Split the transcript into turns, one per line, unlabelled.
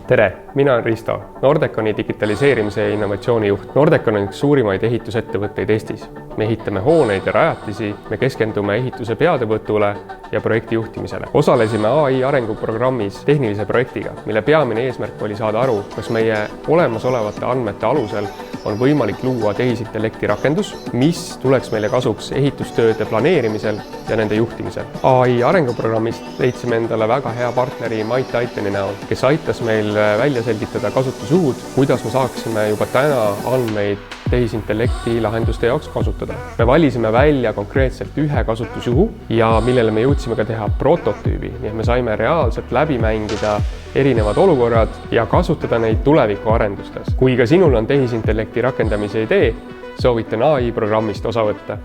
Tere, mina olen Risto, Nordeconi digitaliseerimise ja innovatsiooni juht. Nordecon on üks suurimaid ehitusettevõtteid Eestis. Me ehitame hooneid ja rajatisi, me keskendume ehituse peatõvõtule ja projekti juhtimisele. Osalesime AI arenguprogrammis tehnilise projektiga, mille peamine eesmärk oli saada aru, kas meie olemasolevate andmete alusel on võimalik luua tehisintellekti rakendus, mis tuleks meile kasuks ehitustööde planeerimisel ja nende juhtimisel. AI arenguprogrammist leidsime endale väga hea partneri Mait Aiteni näol, kes aitas meil välja selgitada kasutusjuhud, kuidas me saaksime juba täna andmeid tehisintellekti lahenduste jaoks kasutada. Me valisime välja konkreetselt ühe kasutusjuhu ja millele me jõudsime ka teha prototüübi, nii et me saime reaalselt läbi mängida erinevad olukorrad ja kasutada neid tulevikuarendustes. Kui ka sinul on tehisintellekti rakendamise idee, soovitan AI programmist osa võtta.